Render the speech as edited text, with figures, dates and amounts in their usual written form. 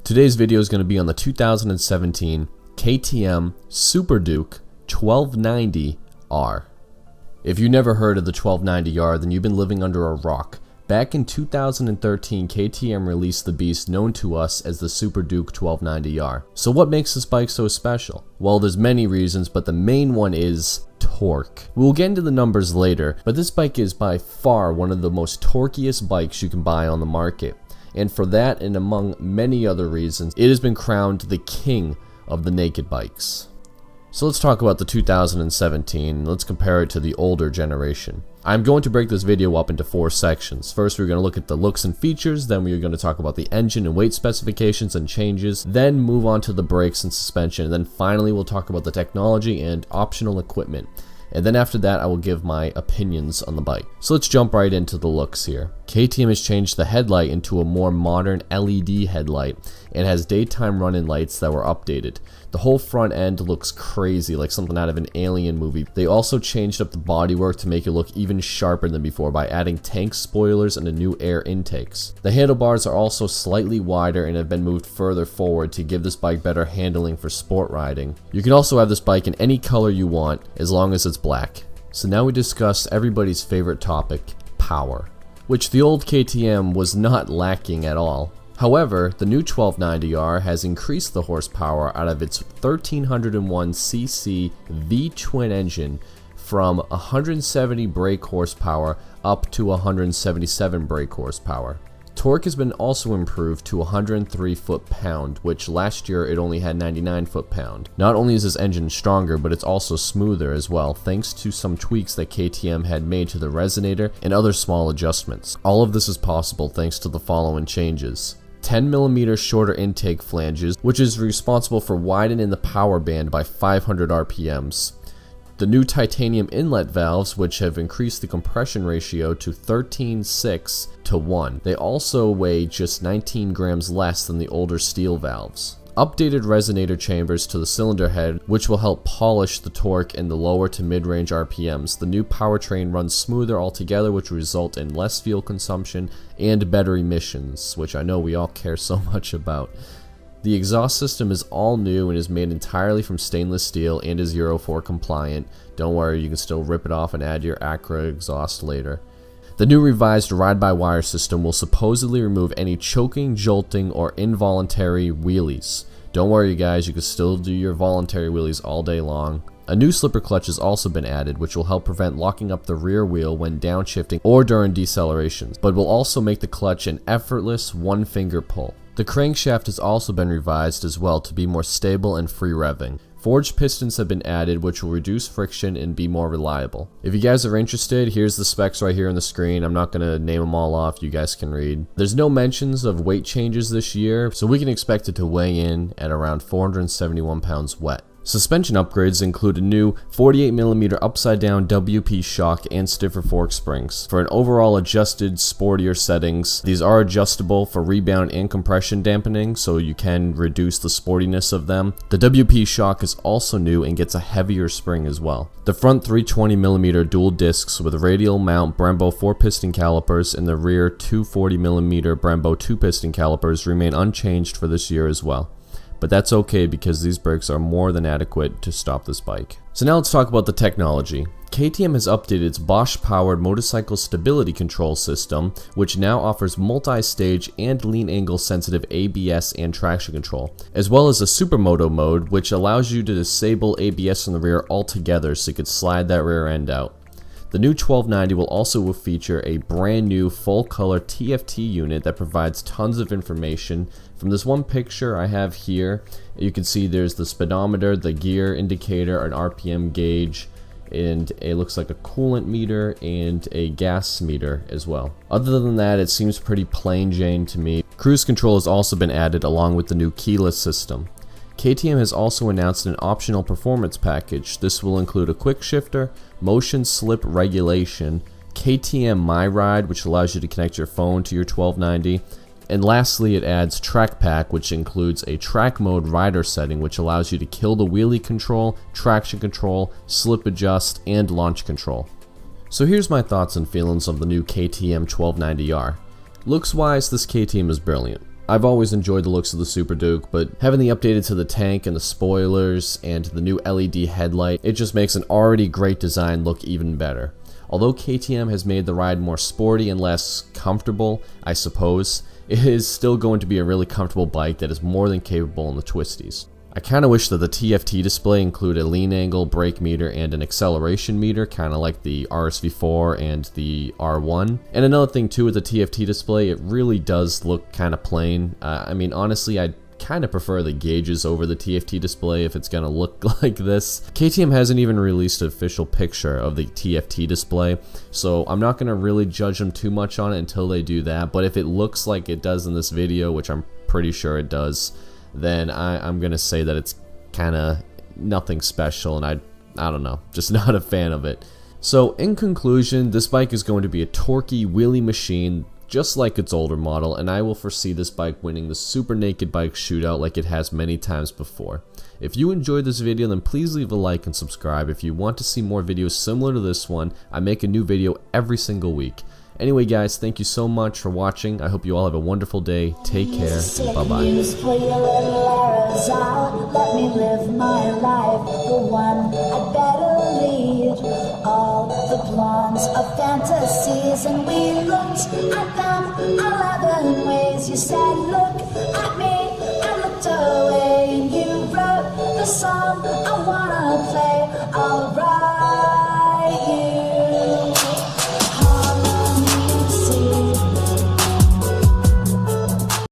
Today's video is going to be on the 2017 KTM Super Duke 1290R. If you never heard of the 1290R, then you've been living under a rock. Back in 2013, KTM released the beast known to us as the Super Duke 1290R. So what makes this bike so special? Well, there's many reasons, but the main one is torque. We'll get into the numbers later, but this bike is by far one of the most torqueiest bikes you can buy on the market. And for that, and among many other reasons, it has been crowned the king of the naked bikes. So let's talk about the 2017, let's compare it to the older generation. I'm going to break this video up into 4 sections. First, we're going to look at the looks and features, then we're going to talk about the engine and weight specifications and changes, then move on to the brakes and suspension, and then finally we'll talk about the technology and optional equipment. And then after that, I will give my opinions on the bike. So let's jump right into the looks here. KTM has changed the headlight into a more modern LED headlight and has daytime running lights that were updated. The whole front end looks crazy, like something out of an alien movie. They also changed up the bodywork to make it look even sharper than before by adding tank spoilers and a new air intakes. The handlebars are also slightly wider and have been moved further forward to give this bike better handling for sport riding. You can also have this bike in any color you want as long as it's black. So now we discuss everybody's favorite topic, power, which the old KTM was not lacking at all. However, the new 1290R has increased the horsepower out of its 1301cc V-twin engine from 170 brake horsepower up to 177 brake horsepower. Torque has been also improved to 103 foot-pound, which last year it only had 99 foot-pound. Not only is this engine stronger, but it's also smoother as well, thanks to some tweaks that KTM had made to the resonator and other small adjustments. All of this is possible thanks to the following changes. 10mm shorter intake flanges, which is responsible for widening the power band by 500 RPMs. The new titanium inlet valves, which have increased the compression ratio to 13:6 to 1. They also weigh just 19 grams less than the older steel valves. Updated resonator chambers to the cylinder head, which will help polish the torque in the lower to mid-range RPMs. The new powertrain runs smoother altogether, which will result in less fuel consumption and better emissions, which I know we all care so much about. The exhaust system is all new and is made entirely from stainless steel and is Euro 4 compliant. Don't worry, you can still rip it off and add your Acura exhaust later. The new revised ride-by-wire system will supposedly remove any choking, jolting, or involuntary wheelies. Don't worry guys, you can still do your voluntary wheelies all day long. A new slipper clutch has also been added, which will help prevent locking up the rear wheel when downshifting or during decelerations, but will also make the clutch an effortless one-finger pull. The crankshaft has also been revised as well to be more stable and free revving. Forged pistons have been added, which will reduce friction and be more reliable. If you guys are interested, here's the specs right here on the screen. I'm not going to name them all off, you guys can read. There's no mentions of weight changes this year, so we can expect it to weigh in at around 471 pounds wet. Suspension upgrades include a new 48mm upside down WP shock and stiffer fork springs. For an overall adjusted, sportier settings, these are adjustable for rebound and compression dampening, so you can reduce the sportiness of them. The WP shock is also new and gets a heavier spring as well. The front 320mm dual discs with radial mount Brembo 4-piston calipers and the rear 240mm Brembo 2-piston calipers remain unchanged for this year as well. But that's okay because these brakes are more than adequate to stop this bike. So now let's talk about the technology. KTM has updated its Bosch-powered motorcycle stability control system, which now offers multi-stage and lean angle sensitive ABS and traction control, as well as a supermoto mode, which allows you to disable ABS in the rear altogether so you could slide that rear end out. The new 1290 will also feature a brand new full color TFT unit that provides tons of information. From this one picture I have here, you can see there's the speedometer, the gear indicator, an RPM gauge, and it looks like a coolant meter and a gas meter as well. Other than that, it seems pretty plain Jane to me. Cruise control has also been added along with the new keyless system. KTM has also announced an optional performance package. This will include a quick shifter, motion slip regulation, KTM My Ride, which allows you to connect your phone to your 1290, and lastly it adds Track Pack, which includes a track mode rider setting, which allows you to kill the wheelie control, traction control, slip adjust, and launch control. So here's my thoughts and feelings of the new KTM 1290R. Looks wise, this KTM is brilliant. I've always enjoyed the looks of the Super Duke, but having the updated to the tank and the spoilers and the new LED headlight, it just makes an already great design look even better. Although KTM has made the ride more sporty and less comfortable, I suppose, it is still going to be a really comfortable bike that is more than capable in the twisties. I kinda wish that the TFT display included a lean angle, brake meter, and an acceleration meter, kinda like the RSV4 and the R1. And another thing too with the TFT display, it really does look kinda plain. I mean, honestly, I'd kinda prefer the gauges over the TFT display if it's gonna look like this. KTM hasn't even released an official picture of the TFT display, so I'm not gonna really judge them too much on it until they do that, but if it looks like it does in this video, which I'm pretty sure it does, then I'm gonna say that it's kinda nothing special, and I don't know, just not a fan of it. So in conclusion, this bike is going to be a torquey wheelie machine just like its older model, and I will foresee this bike winning the Super Naked Bike Shootout like it has many times before. If you enjoyed this video, then please leave a like and subscribe. If you want to see more videos similar to this one, I make a new video every single week. Anyway guys, thank you so much for watching. I hope you all have a wonderful day. Take care. Bye-bye. Let me live my life, the one I'd better lead. All the blondes of fantasies, and we looked at them 11 ways. You said, look at me, I looked away, and you wrote the song I wanna play.